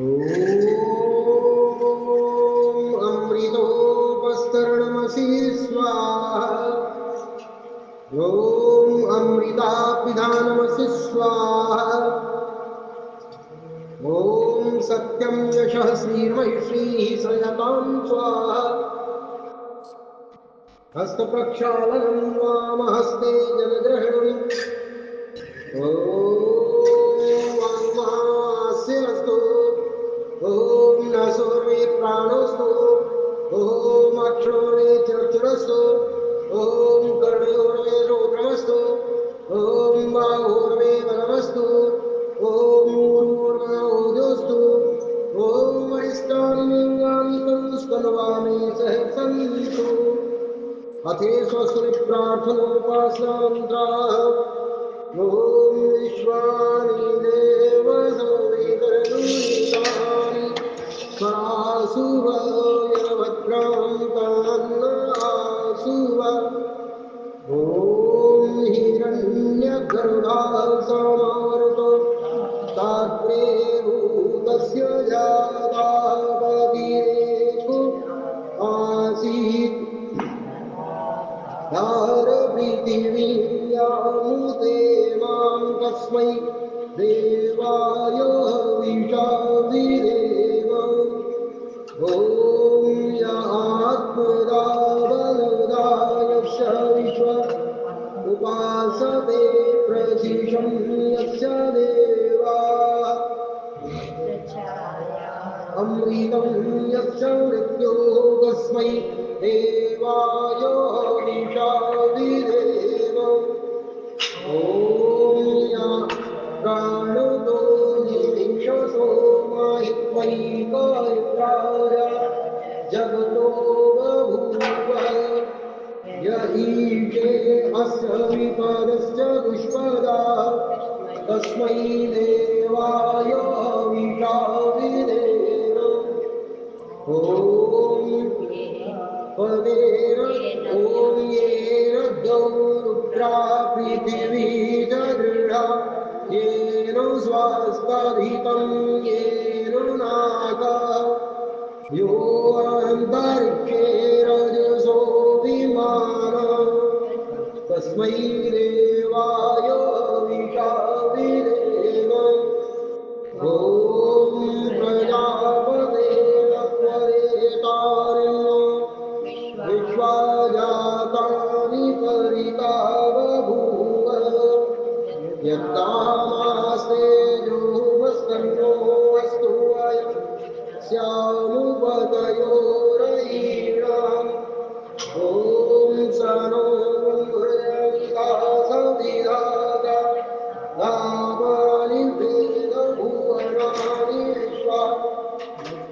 ॐ अमृतोपस्तरणमसि स्वाहा। ॐ अमृतापिधानमसि स्वाहा। ॐ सत्यं यशः श्रीर्महिषीः श्रयतां स्वाहा। हस्तप्रक्षालनं वामहस्ते जलग्रहणम्। ॐ वाङ्मास्य अस्तु। ॐ नसोर्मे प्राणोऽस्तु। ॐ अक्षोर्मे चक्षुरस्तु। ॐ कर्णयोर्मे श्रोत्रमस्तु। ॐ बाहोर्मे बलमस्तु। ॐ ऊर्ध्वोर्मोऽस्तु। ॐ वरिष्ठानि लिङ्गानि तनुस्तन्वामे सहसन्तु। अथे स्वस्ति प्रार्थनोपासनान्त्राः। ॐ विश्वानि देवतो विदुरितानि परासुव यभद्रां तन्नासुव। ॐ हिरण्यगर्भाः समावृतो तात्रे भूतस्य जाताः पतिरेषु आसीत् पृथिवीयामुते मां तस्मै देवाय हविषाविदेव। ॐ यात्मदा बलदायश विश्व उपासते प्रशिशं यस्य देवाः। अमृतं यस्य मृत्योः तस्मै देवाय हविषाविदेव। ॐ या प्राणतो निमिषतो माहित्वैकायत्राय जगतो बभूव। य ईशे अस्य विपदस्य दुष्पदा तस्मै देवाय हविषाविदेव। ॐ पदेन ॐ येन द्यौरुद्रा पृथिवी दृढा येन स्वास्ताधितं येन नागः। यो अन्तरिक्षे रजसो विमानः तस्मै देवाय हविषाविदेव। ॐ प्रजापते त्वरेतारण्यो विश्वाजातानि परिता बभूव। यत्तामास्ते जोमस्तन्नो अस्तु अयं स्यामुपतयोरयीणाम्। ॐ स नो भुजन्ता सविधाता नामानि वेदभुवनानि विश्वा।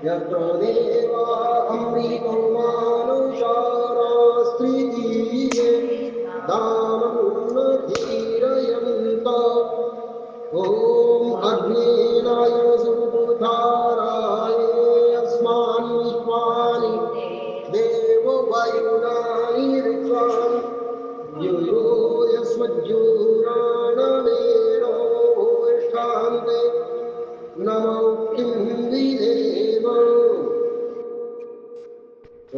यत्र देवा अमृतो मानुषाणास्त्रिदीये दानं न धीरयन्त। ॐ अग्नेनाय सुपुत्राय अस्मान् विश्वानि देववायुनानि ऋत्वान्। यो यो यस्मज्जोराणमेनो भूष्ठान्ते नमो किं विदेव। ॐ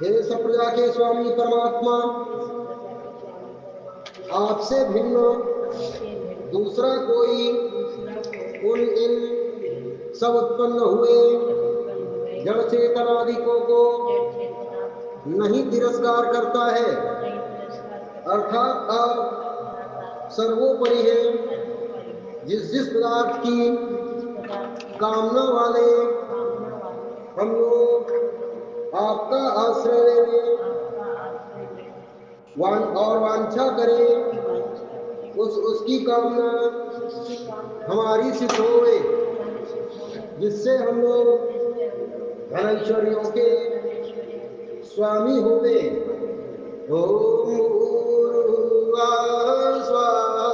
हे सप्रजा के स्वामी परमात्मा, आपसे भिन्न दूसरा कोई उन इन सब उत्पन्न हुए जड़ चेतनादिकों को नहीं तिरस्कार करता है, अर्थात आप सर्वोपरि है। जिस जिस पदार्थ की कामना वाले हम लोग आपका आश्रय लेने और वांछा करें, उसकी कामना हमारी सिद्ध होवे, जिससे हम लोग धनैश्वर्यों के स्वामी होवे। ओम भूर्भुवः स्वाहा।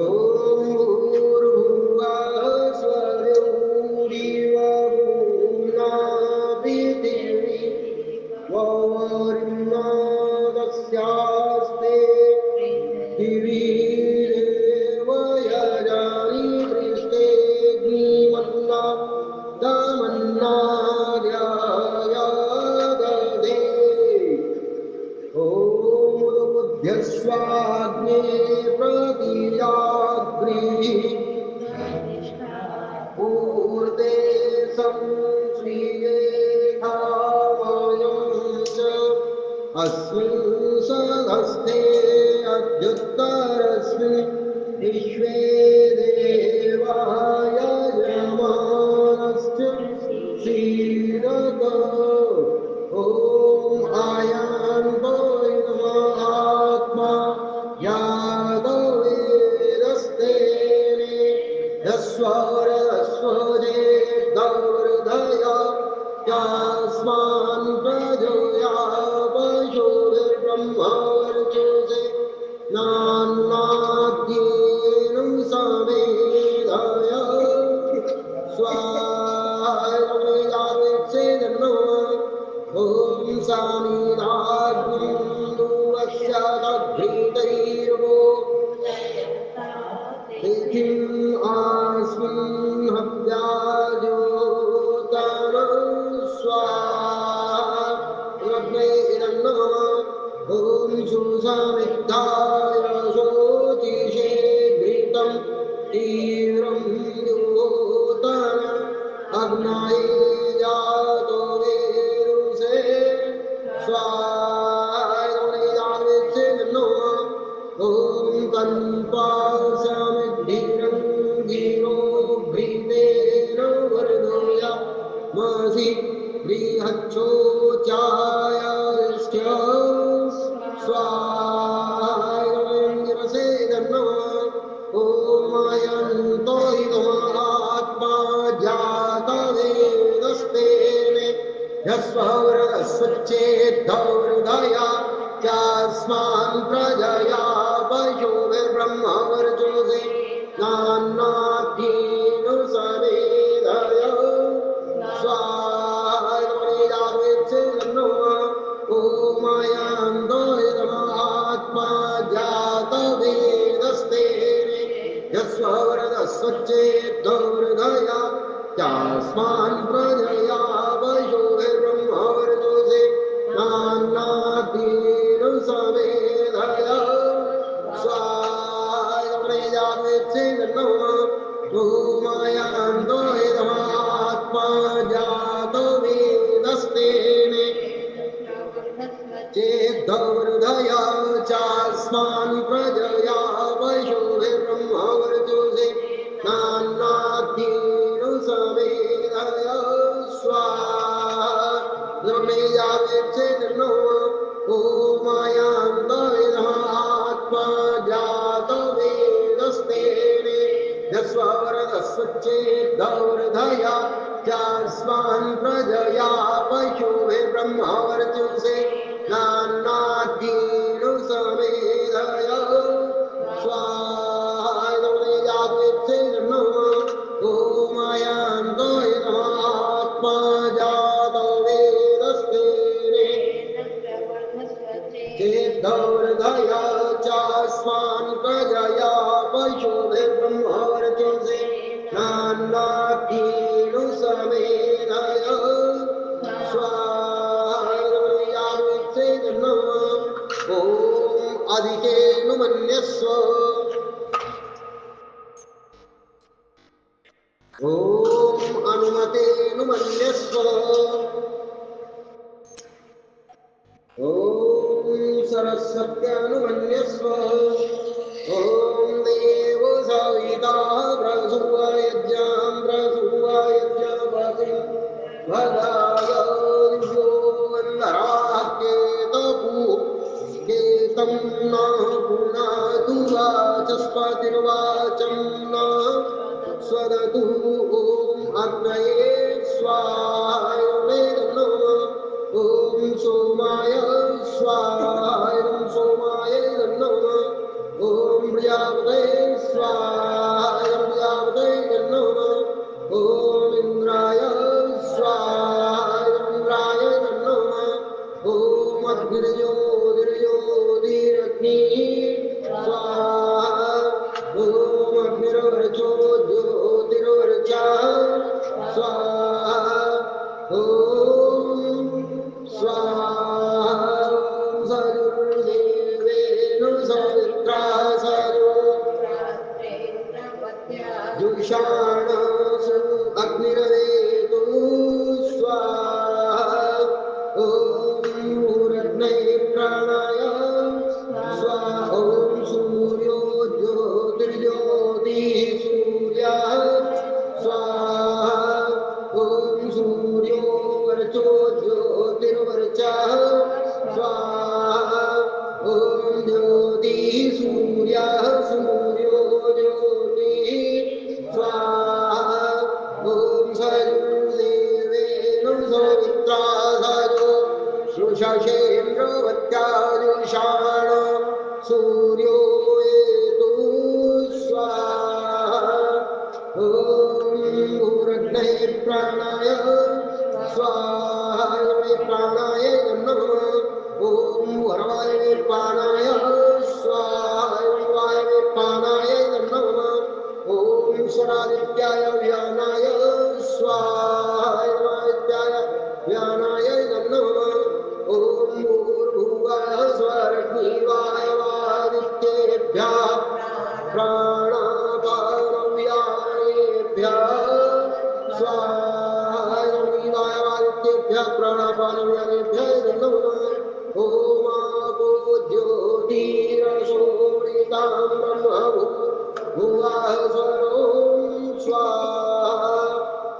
ओम भूर्भुवः स्वः। वरिन्नादस्यास्ते दिवि देव यजानि दृष्टेऽग्निमन्ना दमन्नाद्यायादधे ॐ उद्बुध्यस्वाग्ने प्रतिजाग्निः पूर्ते संश्रियेधामयं च अस्मिन् सदस्ते अद्युत्तरस्मिन् विश्वे देवा यजमानस्य सीदत ॐ आयान्तो इदमात्मा यादवेदस्तेने यस्वरस्वजे गौर्धया यास्मान् प्रजोया पशुभिर्ब्रह्मवर्चसे नान्नाद्येन समेधय स्वाहायवेक्षेदन्नो ॐ सामीनाग्निं दुवस्यादघ्रीतैर्वो पृथिम् आस्मिन् हव्याजोतन स्वाहा रग्ने इदन्नः ॐ सुसमिद्धाय ज्योतिषे घृतं तीव्रं योतन अग्नये जातो वेरुषे स्वाहा ॐ कल्पासमिद्धिरङ्गिरो भृतेन वर्धया मसि बृहच्छोचायश्च स्वाहायरसेदन्नो ॐ अयन्तो इदमात्मा जातवेदस्तेने यस्वरस्वच्छेद्धवृधया चास्मान् प्रजया पशुभिर्ब्रह्मवर्चसे नान्नाद्येन समेधय स्वाहायवेक्षेदन्नो ॐ अयन्तो इदमात्मा जातवेदस्तेने यस्वरदस्वच्छेद्धवृधया चास्मान् प्रजया पशुभिर्ब्रह्मवर्चसे नान्नाद्येन समेधय स्वाहायवेक्षेदन्नो ॐ अयन्तो इदमात्मा जातवेदस्तेने चेद्धवृधया चास्मान् प्रजया पशुभिर्ब्रह्मवर्चसे नान्नाद्येन समेधय स्वाहायवेक्षेदन्नो ॐ अयन्तो इदमात्मा जातवेदस्तेने यस्वरदस्वच्छेद्धवृधया चास्मान् प्रजया पशुभिर्ब्रह्मवर्चसे नान्नाद्येन समेधय स्वाहायवेक्षेदन्नो ॐ अयन्तो इदमात्मा जातवेदस्तेने चेद्धवृधया चास्मान् प्रजया पशुभिर्ब्रह्मवर्चसे नान्नाद्येन समेधय स्वाहायवेक्षेदन्नो ॐ अधिकेऽनुमन्यस्व ॐ अनुमतेऽनुमन्यस्व ॐ सरस्वत्यनुमन्यस्व ॐ देवो सविता प्रसूवयज्ञां प्रसूवयज्ञपतिं भगायो वन्दराः केतं न पुनातु वाचस्पतिर्वाचं न स्वदतु ॐ अग्नये स्वाहायवेदनो ॐ सोमाय स्वाहाय सोमाय नमः ॐ प्रियावते स्वाहाय प्रियावते नमः ॐ इन्द्राय स्वाहा ॐ स्वाहा सयुर्देवेन सवित्रा जुषाणसु अग्निरवेतु स्वाहा ॐ मूर्ध्नैः प्राणाय स्वाहा ॐ सूर्यो ज्योतिर्ज्योतिः सूर्यः स्वाहा ॐ सूर्यो वर्चो ज्योतिर्वर्चः स्वाहा ॐ ज्योतिः सूर्यः सूर्यो ज्योतिः स्वाहा ॐ सयुर्देवेन सवित्रा सयो शुषशेन्द्रवत्याजुषाण सूर्यो येतु स्वाहा ॐ मूर्ध्नैः प्राणाय स्वाहा प्राणाय नमः ॐ वरवाय प्राणाय स्वाहा वायवे प्राणाय नमः ॐ स्वरादित्याय व्यानाय स्वाहा वादित्याय व्यानाय नमः ॐ भूर्भुवः स्वरग्निवायवादित्येभ्यः प्राणापानव्यानेभ्यः स्वाहा वायवादित्येभ्यः प्राणापानव्यानेभ्यः नमः ॐ आपो ज्योतिरसोमृतां ब्रह्मभू भुवः स्वरो स्वाहा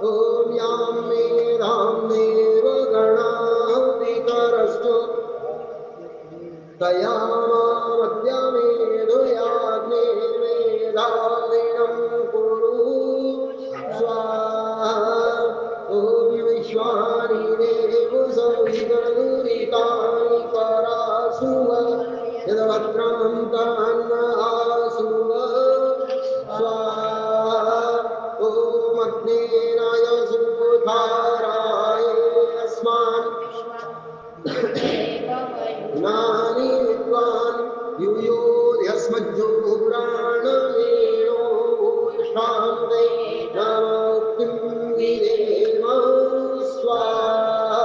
ॐ यां मेधां देवगणाः पितरस्तु तया मामद्यमेधुयाग्ने मेधाविनं कुरु स्वाहा ॐ विश्वानि देव सवितदुरितानि परासुव यद्भद्रां तान्नहासुव स्वाहा ॐ अग्नेनाय सुपुधाराय अस्मान् नानि विद्वान् युयोध्यस्मज्जुपुराणमेनो शान्ते नमोक्तिं विधेम स्वाहा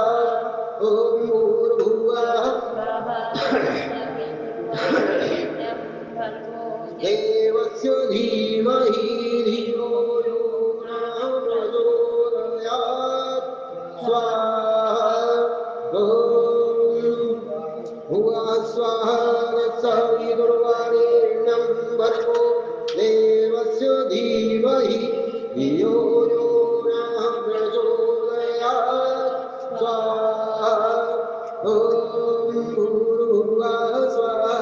ॐ भूर्भुवः देवस्य धीमहि धियो यो न प्रचोदयात् स्वाहा ॐ भुवः स्वाहा सवितुर्वरेण्यं भर्गो देवस्य धीमहि धियो यो नः प्रचोदयात् स्वाहा ॐ भूर्भुवः स्वाहा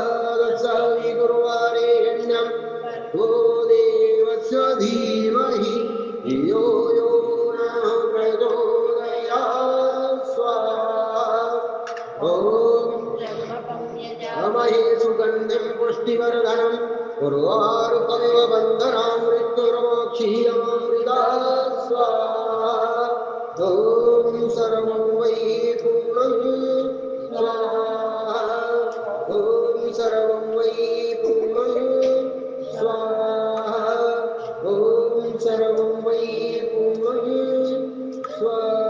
सवितुर्वरेण्यं भो देवस्य धीमहि धियो यो नः प्रचोदयात् स्वाहा ॐ नमहे सुगन्धिं पुष्टिवर्धनम् उर्वारुकमिव बन्धनां मृत्युर्मोक्षीयमामृता स्वाहा ॐ सर्वं वै पूर्णं स्वाहा ॐ सर्वं वै पूर्णं स्वाहा ॐ सर्वं वै पूर्णं स्वाहा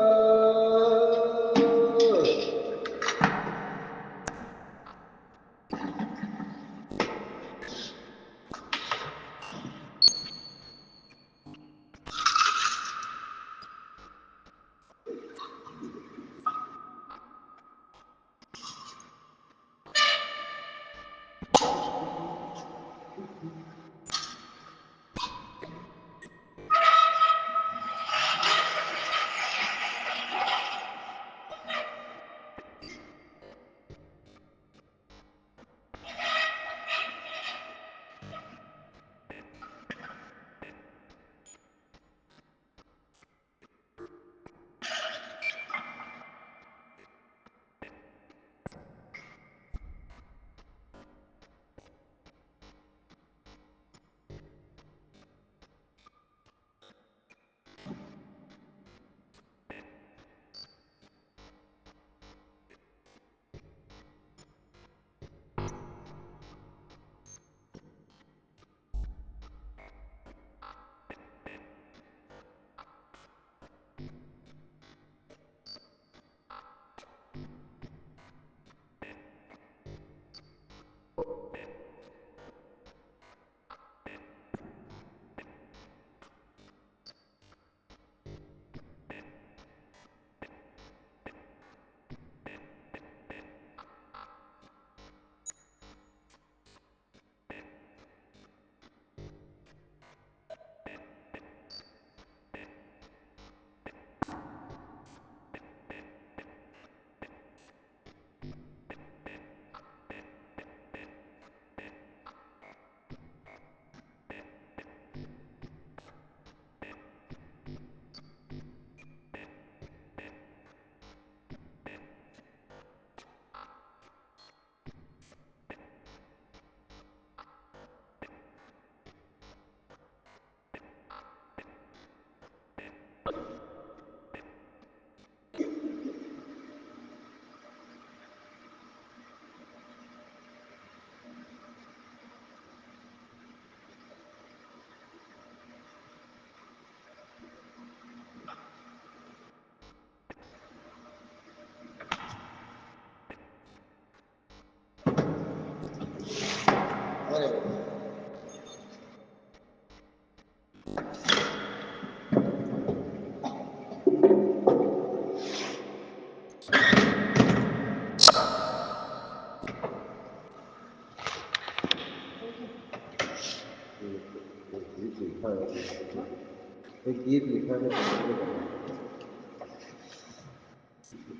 एक गीत लिखा है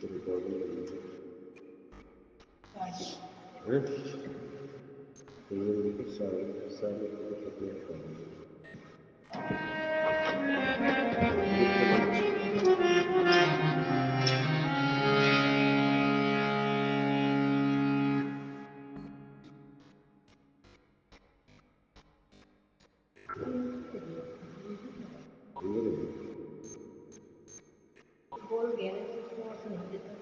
रिकॉर्डिंग है तो ये देखो सारे सारे को पता बोल गया ना उसको सुना देता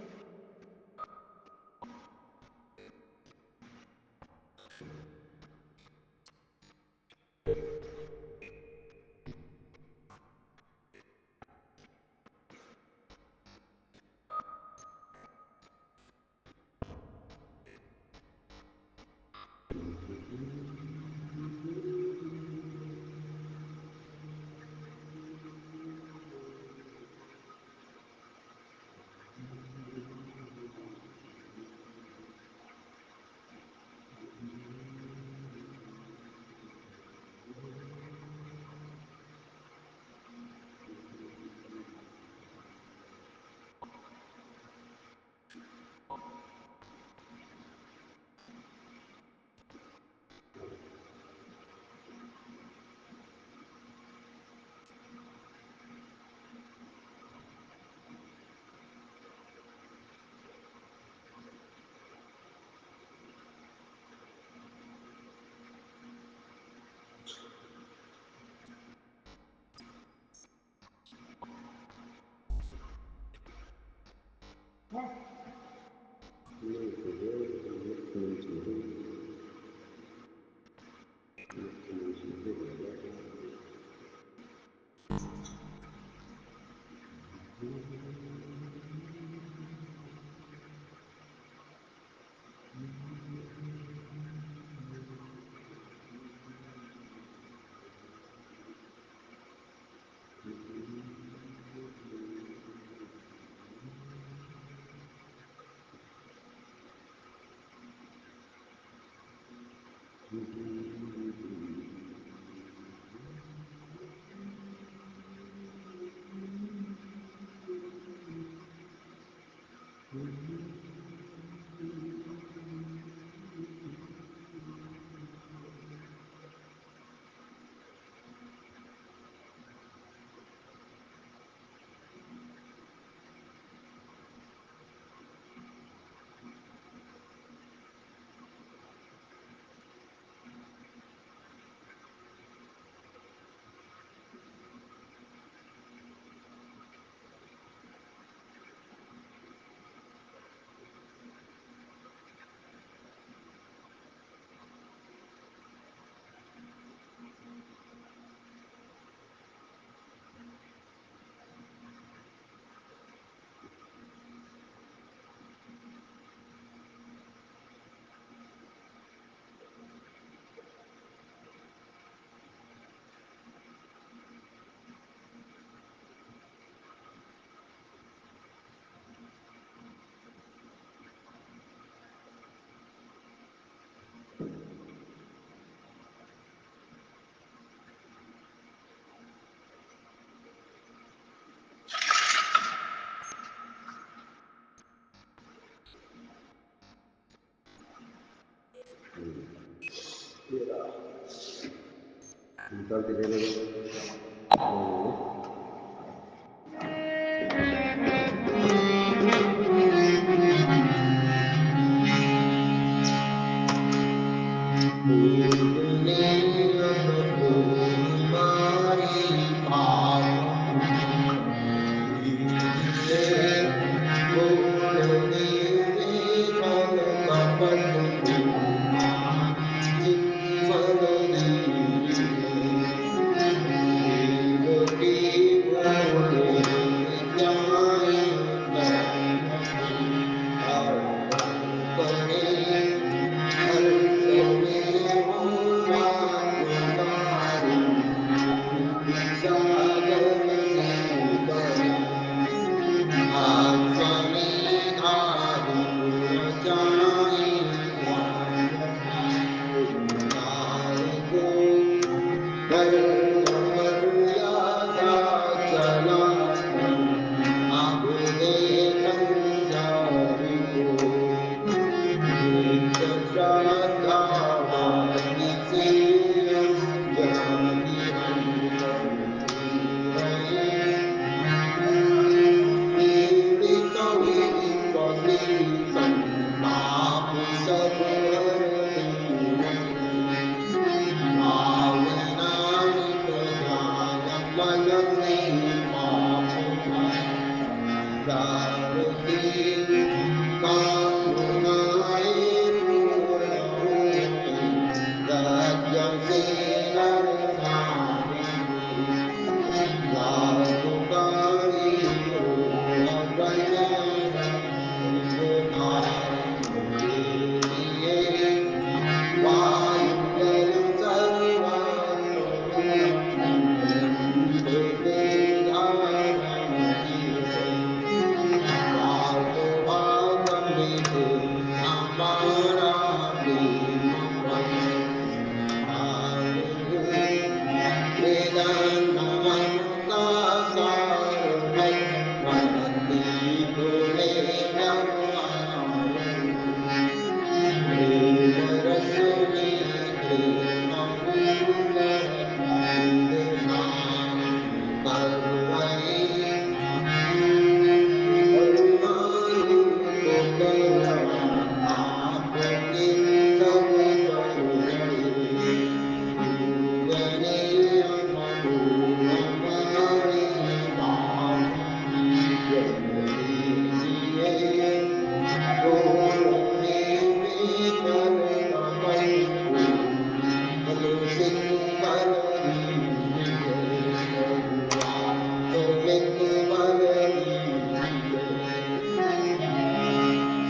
निकाल के दे देगा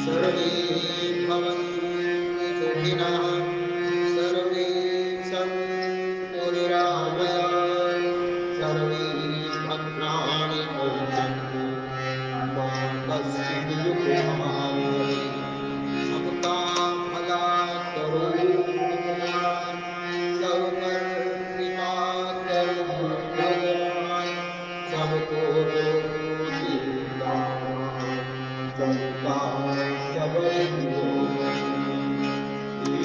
सर्वे भवन्तु सुखिनः सर्वे सन्तु निरामयाः सर्वे भद्राणि पश्यन्तु मा कश्चित् दुःखभाग् भवेत् सबका भला करो भगवान सब पर कृपा करो भगवान सबको दो दीनदान सबका सबल हो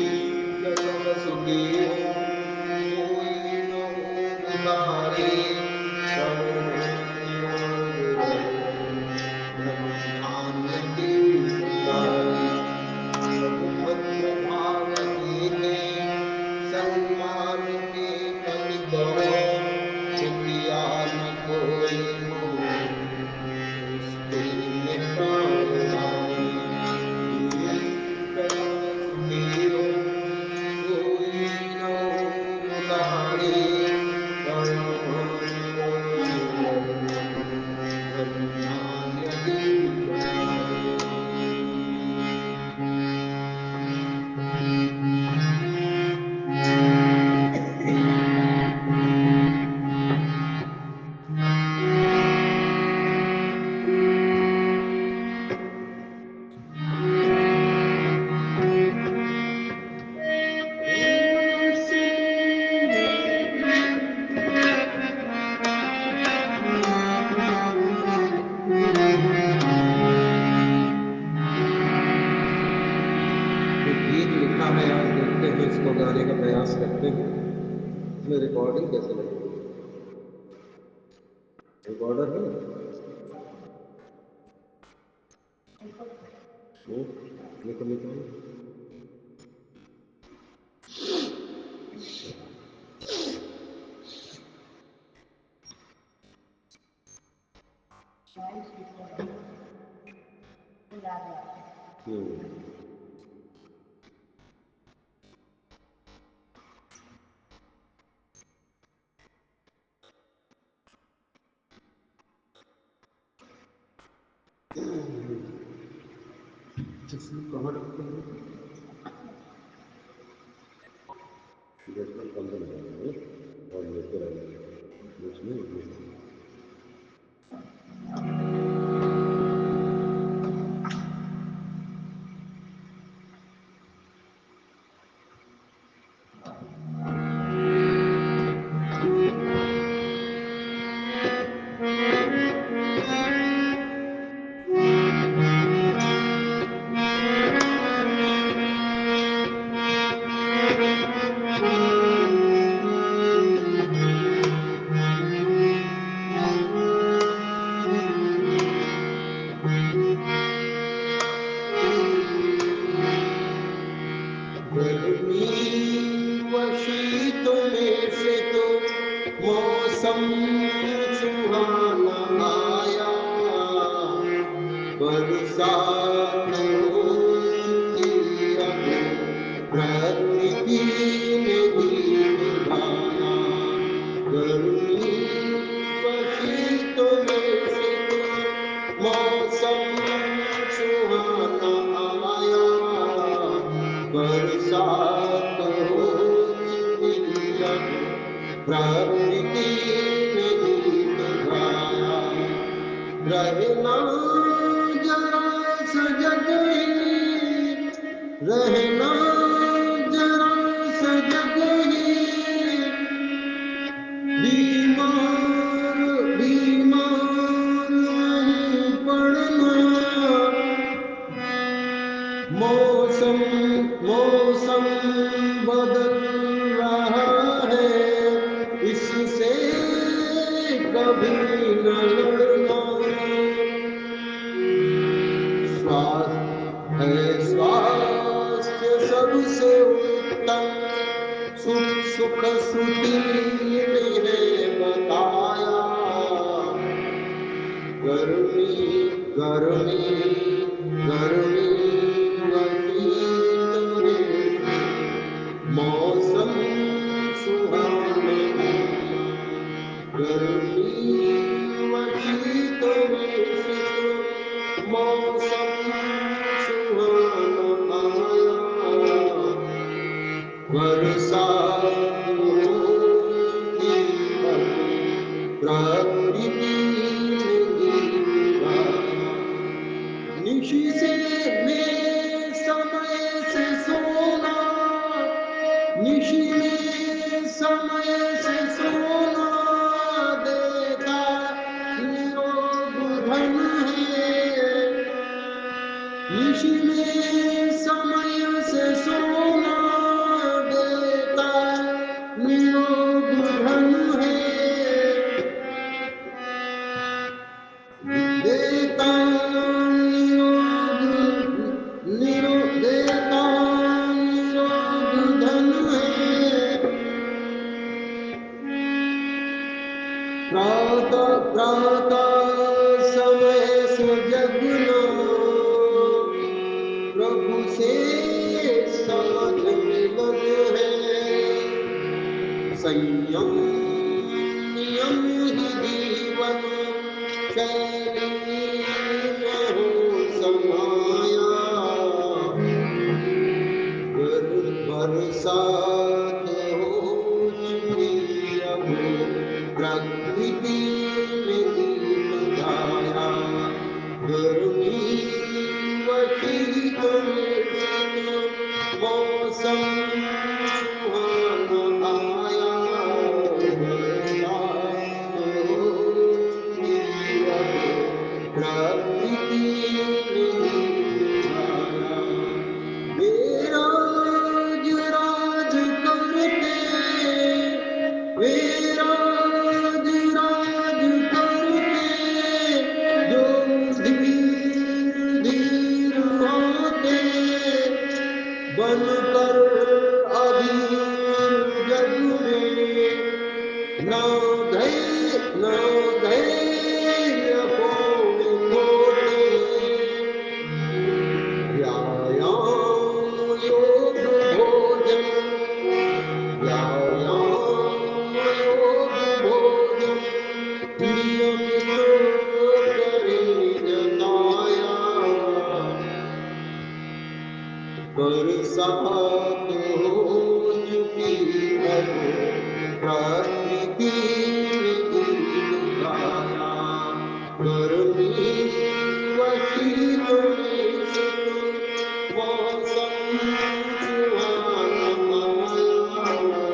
एक सब सुखी हो कोई न हो दुलारे सब निरोग रहे धन धान्य की संगाती सब भद्र भाव के सन्मार्ग के पथित हो दुखिया न कोई हो उसके में प्राण लाए एक सब सुखी हो कोई न हो दुलारे सब निरोग रहे धन धान्य की संगाती इसको गाने का प्रयास करते हैं इसमें रिकॉर्डिंग कैसे लगेगी रिकॉर्डर है वो निकल जिसमें कहाँ रखते हैं बंद लगाएंगे और लेते रहेंगे उसमें मौसम सुहाना आया बरसात हो चुकी अब प्रकृति ने गीत गाया गर्मी शीतों में से तो मौसम सुहाना आया बरसात हो चुकी अब प्रकृति ने गीत गाया रहना जरा सजग ही रहना जरा सजग ही बीमार बीमार नहीं पड़ना मौसम मौसम बदल रहा है इससे कभी न लड़ना स्वास्थ्य है स्वास्थ्य सबसे उत्तम सुख सुख श्रुति ने बताया गर्मी गर्मी गर्मी मौसम सुहाना गर्मी शीतों में मौसम सुहाना निशी से में समय से सोना, निशी में समय से सोना देता निरोग धन है। निशी में समय से सोना देता निरोग धन है। देता देता निरोग धन है। प्रातः प्रातः समय से जगना प्रभु से साथ मिलन है। संयम नियम ही जीवन शैली में हो समाया। बरसात हो चुकी अब प्रकृति में दीप धारा। गर्मी वही मौसम सुहाना आया। बरसात हो चुकी अब प्रकृति में दीप धारा। वे राज राज करते, वे राज राज करते जो धीर धीर होते। बनकर अधीर जग में ना धैर्य कोई खोते। व्यायाम योग भोजन, व्यायाम योग भोजन नियमित करें जताया। बरसात हो चुकी अब प्रकृति में दीप धारा। गर्मी वही मौसम सुहाना आया।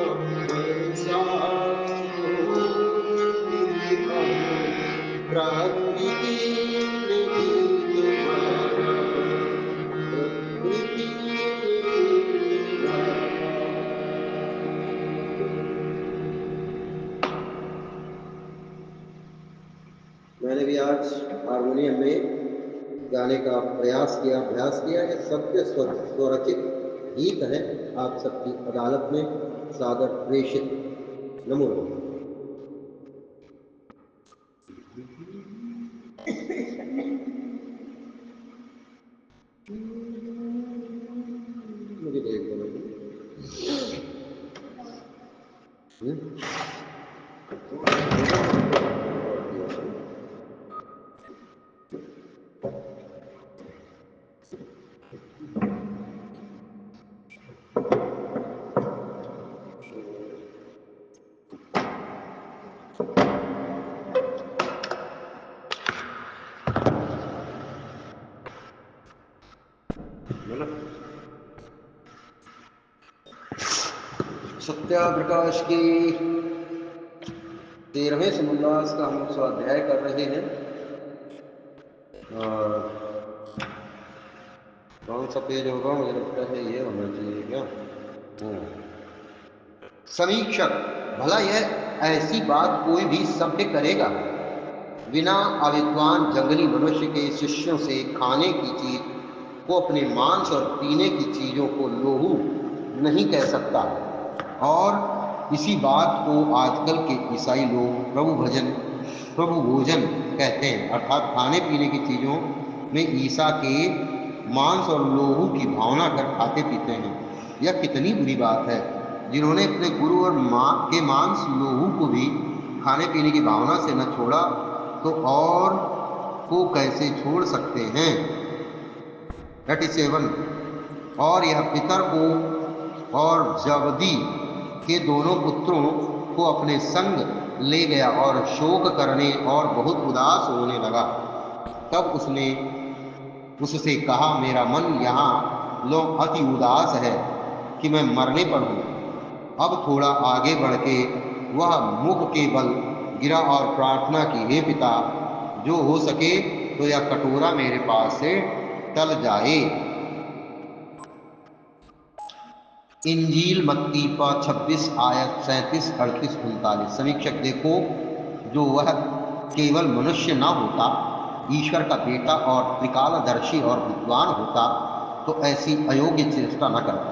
बरसात हो चुकी अब प्रकृति में दीप धारा। प्रकृति में धारा। मैंने भी आज हारमोनियम में गाने का प्रयास किया, अभ्यास किया। ये सत्य स्वरचित गीत है, आप सबकी अदालत में सादर प्रेषित। नमो नमः। मुझे देख दो। सत्याप्रकाश की 13वें समुल्लास का हम स्वाध्याय कर रहे हैं। और कौन सा पेज होगा? मुझे लगता है ये होना चाहिए क्या? समीक्षक, भला यह ऐसी बात कोई भी सभ्य करेगा? बिना अविद्वान जंगली मनुष्य के शिष्यों से खाने की चीज को अपने मांस और पीने की चीजों को लोहू नहीं कह सकता। और इसी बात को आजकल के ईसाई लोग प्रभु भोजन कहते हैं, अर्थात खाने पीने की चीजों में ईसा के मांस और लोहू की भावना कर खाते पीते हैं। यह कितनी बुरी बात है। जिन्होंने अपने गुरु और माँ के मांस लोहू को भी खाने पीने की भावना से न छोड़ा, तो और को कैसे छोड़ सकते हैं? 37। और यह पितर को और जबदी के दोनों पुत्रों को अपने संग ले गया और शोक करने और बहुत उदास होने लगा। तब उसने उससे कहा, मेरा मन यहाँ लो अति उदास है कि मैं मरने पर हूँ। अब थोड़ा आगे बढ़ के वह मुख के बल गिरा और प्रार्थना की, हे पिता, जो हो सके तो यह कटोरा मेरे पास से टल जाए। इंजील मत्ती 26 आयत 37, 38, 39। समीक्षक, देखो, जो वह केवल मनुष्य न होता, ईश्वर का बेटा और त्रिकालदर्शी और विद्वान होता, तो ऐसी अयोग्य चेष्टा न करता।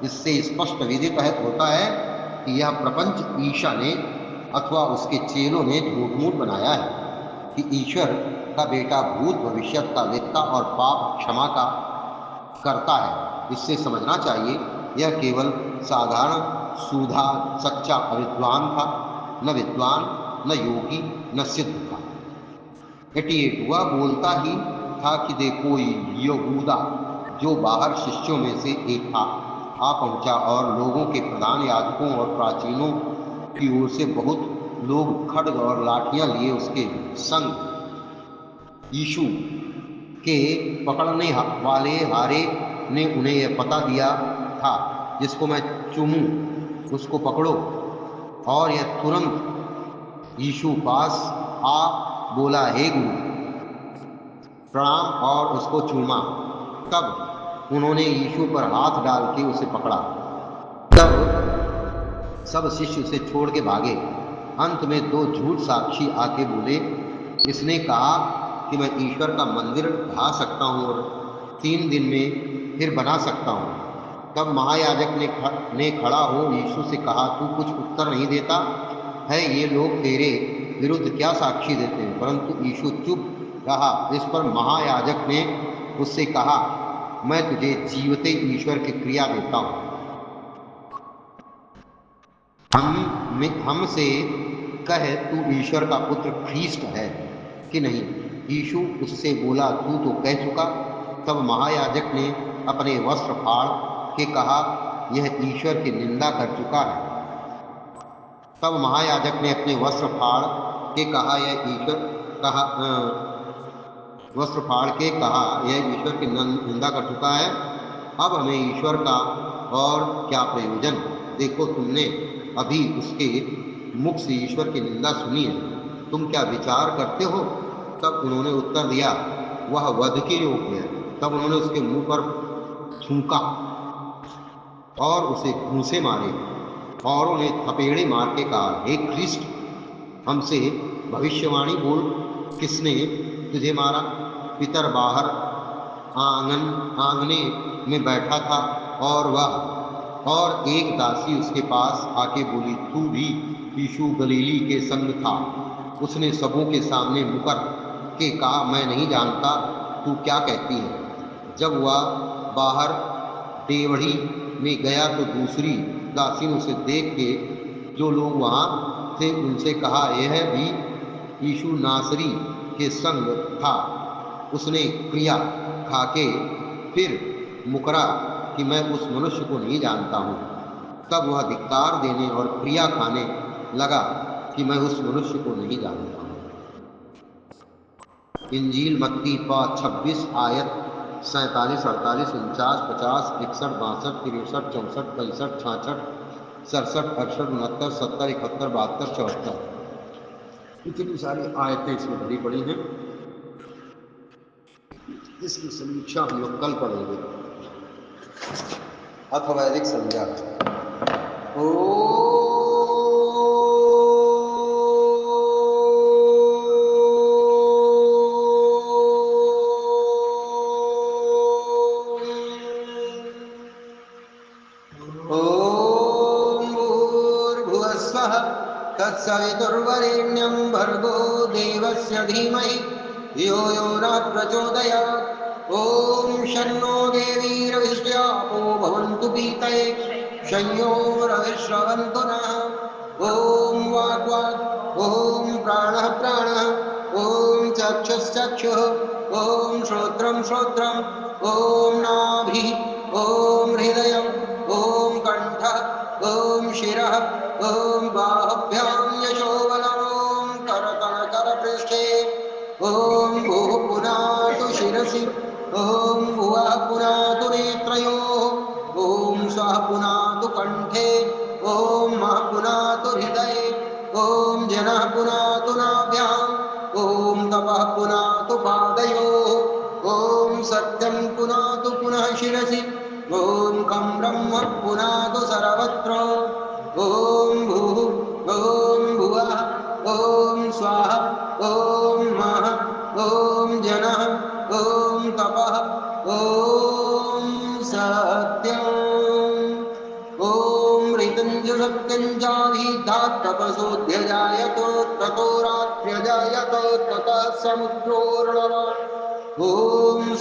इससे स्पष्ट विदित होता है कि यह प्रपंच ईशा ने अथवा उसके चेलों ने झूठ-मूठ बनाया है कि ईश्वर का बेटा भूत भविष्य का वेत्ता और पाप क्षमा का करता है। इससे समझना चाहिए, यह केवल साधारण सूधा सच्चा अविद्वान था, न विद्वान, न योगी, न सिद्ध था। 88 वह बोलता ही था कि देखो, यहूदा, जो बाहर शिष्यों में से एक था, आ पहुंचा और लोगों के प्रधान याजकों और प्राचीनों की ओर से बहुत लोग खड्ग और लाठियां लिए उसके संग यीशु के पकड़ने वाले हारे ने उन्हें यह पता दिया था, जिसको मैं चूमूं उसको पकड़ो। और यह तुरंत यीशु पास आ बोला, हे गुरु, प्रणाम, और उसको चूमा। तब उन्होंने यीशु पर हाथ डाल के उसे पकड़ा। तब सब शिष्य उसे छोड़ के भागे। अंत में दो झूठ साक्षी आके बोले, इसने कहा कि मैं ईश्वर का मंदिर ढा सकता हूँ और 3 दिन में फिर बना सकता हूँ। तब महायाजक ने खड़ा हो यीशु से कहा, तू कुछ उत्तर नहीं देता है? ये लोग तेरे विरुद्ध क्या साक्षी देते हैं? परंतु यीशु चुप रहा। इस पर महायाजक ने उससे कहा, मैं तुझे जीवते ईश्वर की क्रिया देता हूँ, हमसे कह, तू ईश्वर का पुत्र ख्रीष्ट है कि नहीं? यीशु उससे बोला, तू तो कह चुका। तब महायाजक ने अपने वस्त्र फाड़ के कहा, यह ईश्वर की निंदा कर चुका है। तब महायाजक ने अपने वस्त्र फाड़ के कहा, वस्त्र फाड़ के कहा, यह ईश्वर की निंदा कर चुका है। अब हमें ईश्वर का और क्या प्रयोजन? देखो, तुमने अभी उसके मुख से ईश्वर की निंदा सुनी है, तुम क्या विचार करते हो? तब उन्होंने उत्तर दिया, वह वध के योग्य है। तब उन्होंने उसके मुंह पर थूका और उसे घूंसे मारे और उन्हें थपेड़े मार के कहा, हे ख्रीष्ट, हमसे भविष्यवाणी बोल, किसने तुझे मारा? पितर बाहर आंगने में बैठा था और एक दासी उसके पास आके बोली, तू भी यीशु गलीली के संग था। उसने सबों के सामने मुकर के कहा, मैं नहीं जानता, तू क्या कहती है? जब वह बाहर डेवढ़ी में गया तो दूसरी दासी ने उसे देख के, जो लोग वहाँ थे, उनसे कहा, यह भी यीशु नासरी के संग था। उसने क्रिया खाके फिर मुकरा कि मैं उस मनुष्य को नहीं जानता हूँ। तब वह धिक्कार देने और क्रिया खाने लगा कि मैं उस मनुष्य को नहीं जानता हूँ। इंजील मत्ती 26 आयत 47, 48, 49, 50, 61, 62, 63, 64, 65, 66, 67, 68, 69, 70, 71, 72, 74। इतनी सारी आयतें इसमें भरी पड़ी हैं। इसकी समीक्षा हम लोग कल पढ़ेंगे। अथवैदिक संज्ञा। ओ भूर्भुवस्वः तत्सवितुर्वरेण्यं भर्गो देवस्य धीमहि धियो यो नः प्रचोदयात्। ॐ शन्नो देवीरविष्ट्यापो भवन्तु पीतये संयोरविश्रवन्तु नः। ॐ वाग्वाक्, ॐ प्राणः प्राणः, ॐ चक्षुश्चक्षुः, ॐ श्रोत्रं श्रोत्रम्, ॐ नाभिः, ॐ हृदयम्, ॐ कण्ठः, ॐ शिरः, ॐ बाहुभ्यां यशोबलम्, ॐ करतलकरपृष्ठे, ॐ भूः पुनातु शिरसि, ॐ पुनातु पुनः शिरसि ॐ खं ब्रह्म पुनातु सर्वत्र ॐ भूः ॐ भुवः ॐ स्वाहा ॐ महः ॐ जनः ॐ तपः ॐ सत्यम् ॐ ऋतञ्जसत्यञ्जाभिधात् तपसोऽध्यजायत ततो रात्र्यजायत ततः समुद्रोर्णव ॐ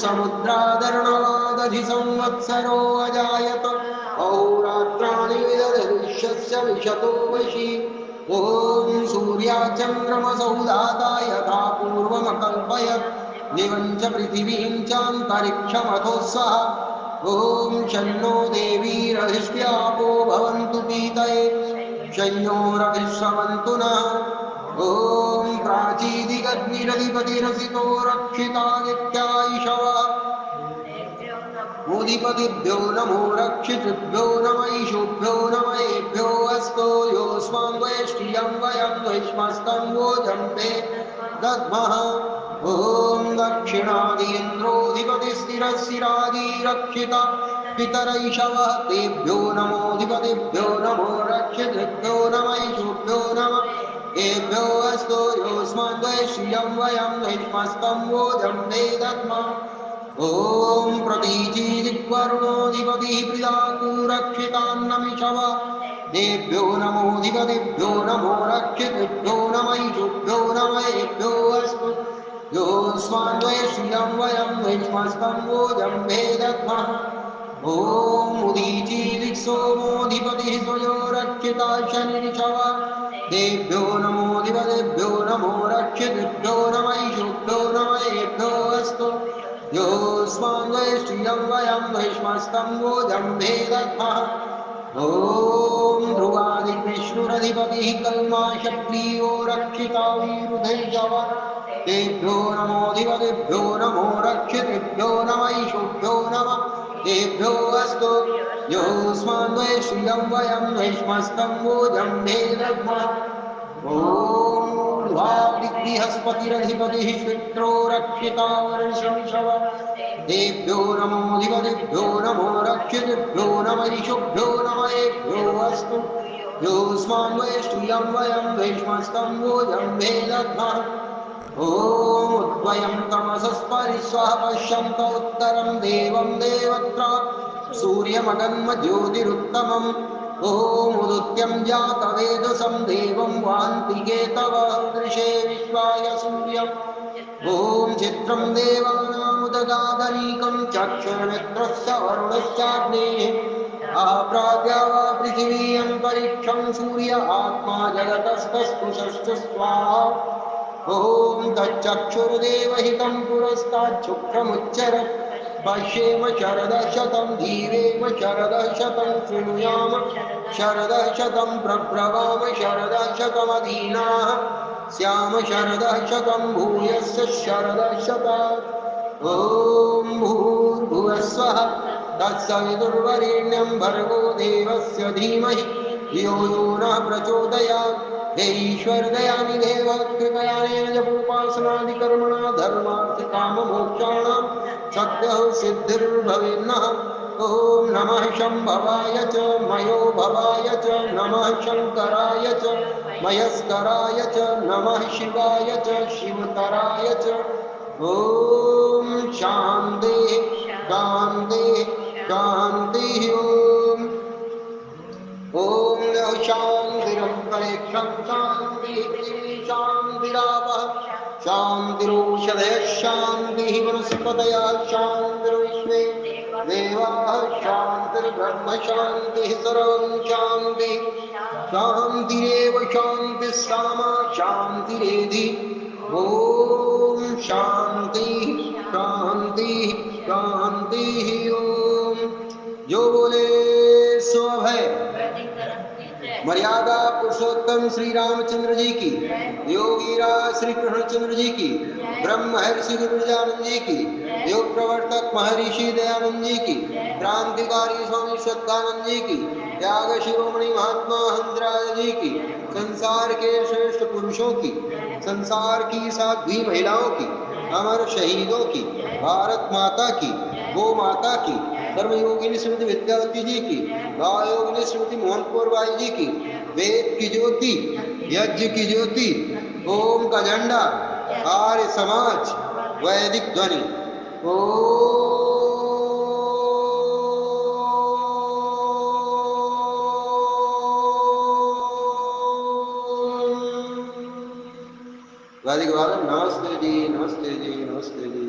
समुद्रादर्णवादधिसंवत्सरो अजायत अहोरात्राणि विदधविश्वस्य विशतो वशि ॐ सूर्याचन्द्रमसौ धाता यथा पूर्वमकल्पयत् निवञ्च पृथिवीं चान्तरिक्षमथो सः ॐ शन्नो देवीरहिष्यापो भवन्तु पीतये शय्यो रविश्रवन्तु नः ॐ प्राचीदिगग्निरधिपतिरसितो रक्षितादित्यायिषवः मोदिपतिभ्यो नमो रक्षितृभ्यो नम ईशुभ्यो नमयेभ्यो अस्तो योऽस्मान् वैष्टियं वयं वैश्मस्तं वोजं ते दद्मः ॐ दक्षिणादीन्द्रोऽधिपतिस्थिरशिरादिरक्षिता पितरैषवः तेभ्यो नमोऽधिपतिभ्यो नमो रक्षितृभ्यो नम ईशुभ्यो नम एभ्यो अस्तो योऽस्मान् वैश्टियं वयं वैश्मस्तं वोजं ते दद्मः ॐ प्रतीचीदिक्वरुणोऽधिपतिः पिताकू रक्षितान्नमिषव देभ्यो नमोऽधिपतिभ्यो नमो रक्षितृभ्यो नम ईशुभ्यो नम एभ्यो अस्तु योऽस्मान् वैश्रियं वयं वैश्मस्तं वोजं भेदध्मः ॐ उदीचीदिक्सोमोऽधिपतिः स्वयो रक्षिता शनिरिषव देभ्यो नमोऽधिपतिभ्यो नमो रक्षितृभ्यो नम ईशुभ्यो नम एभ्यो अस्तु योऽस्मान् वैश्रियं वयं वैश्मस्तं वोजं भेदध्मः ॐ ध्रुवादिविष्णुरधिपतिः कल्माषप्रियो रक्षिता वीरुधैर्यव तेभ्यो नमोऽधिपतिभ्यो नमो रक्षितृभ्यो नम ईशुभ्यो नम तेभ्यो अस्तु योऽस्मान् वैश्रियं वयं वैश्मस्तं वोजं भेदध्मः ॐ बृहस्पतिरधिपतिः शुक्रो रक्षिता वर्षमिषव तेभ्यो नमोऽधिपतिभ्यो नमो रक्षितृभ्यो नम ईशुभ्यो नम एभ्यो अस्तु योऽस्मान् वैश्रियं वयं वैश्मस्तं वोजं भेदध्मः ॐ उद्वयं तमसस्परिस्वः पश्यन्त उत्तरं देवं देवत्रा सूर्यमगन्म ज्योतिरुत्तमम् ॐ उदुत्यं जातवेदसं देवं वान्तिके तव दृशे विश्वाय सूर्यम् ॐ चित्रं देवानामुदगादनीकं चक्षुर्मित्रस्य वरुणश्चाग्नेः आप्राज्या वा पृथिवी अन्तरिक्षं सूर्य आत्मा जगतस्तस्पृशश्च स्वाहा ॐ तच्चक्षुर्देवहितं पुरस्ताच्छुक्रमुच्चरत् पश्येम शरदः शतं जीवेम शरदः शतं शृणुयाम शरदः शतं प्रब्रवाम शरदः शतमधीनाः स्याम शरदः शतं भूयस्य शरदः शतात् ॐ भूर्भुवः स्वः तत्सवितुर्वरेण्यं भर्गो देवस्य धीमहि धियो यो नः प्रचोदयात् हे ईश्वर दयानि देव कृपयानेन जपोपासनादिकर्मणा धर्मार्थकाममोक्षाणां सद्यः सिद्धिर्भवेन्नः ॐ नमः शम्भवाय च मयो भवाय च नमः शङ्कराय च मयस्कराय च नमः शिवाय च शिवतराय च ॐ शान्तिः शान्तिः शान्तिः ॐ शान्तिरन्तरिक्षं शान्तिः शान्तिरापः शान्तिरोषधयः शान्तिः वनस्पतयः शान्तिर्विश्वे देवाः शान्तिर्ब्रह्म शान्तिः सर्वं शान्तिः शान्तिरेव शान्तिः सामा शान्तिरेधि ॐ शान्तिः शान्तिः शान्तिः ॐ जो बोले सो अभय मर्यादा पुरुषोत्तम श्री रामचंद्र जी की, योगीराज श्री कृष्णचंद्र जी की, ब्रह्म महर्षि गुरुजानंद जी की, योग प्रवर्तक महर्षि दयानंद जी की, क्रांतिकारी स्वामी श्रद्धानंद जी की, त्याग शिरोमणि महात्मा हंसराज जी की, संसार के श्रेष्ठ पुरुषों की, संसार की साध्वी महिलाओं की, अमर शहीदों की, भारत माता की, गो माता की, कर्मयोगिनी श्रीमती विद्यावती जी की, भाव योगिनी श्रीमती मोहन कौर बाई जी की, वेद की ज्योति, यज्ञ की ज्योति, ओम का झंडा, आर्य समाज, वैदिक ध्वनि। वैदिक वादन। नमस्ते जी, नमस्ते जी, नमस्ते जी।